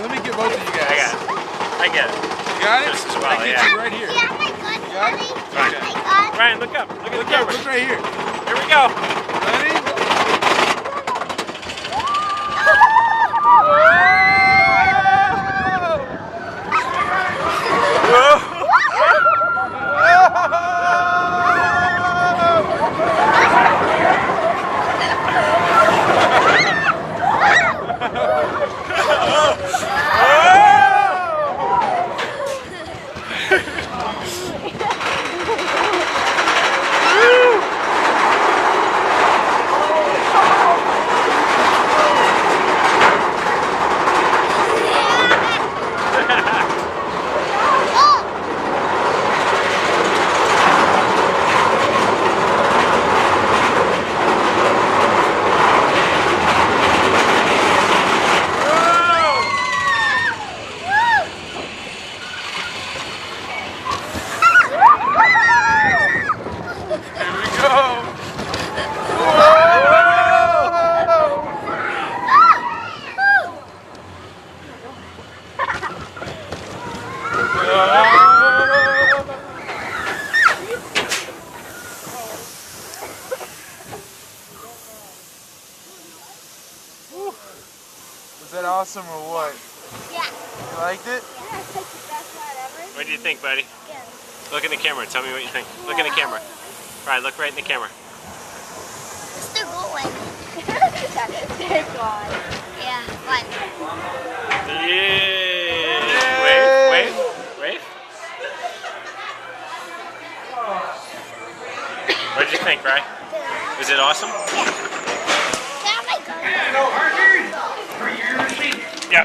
let me get both of you guys. I got it. I get it. You got it? Just as well, I get yeah. you right here. Yeah, my God, Got it? Daddy. Okay. Oh my God. Ryan, look up. Look at the Look camera. up, look right here. Here we go. Ready? Was that awesome or what? Yeah. You liked it? Yeah, it's like the best ride ever. What do you think, buddy? Yeah. Look in the camera. Tell me what you think. Look in the camera. Ryan, look right in the camera. It's still going. They're gone. Yeah, fun. Yeah. Wave. What did you think, Ryan? Was it awesome? Yeah, my God. Yeah.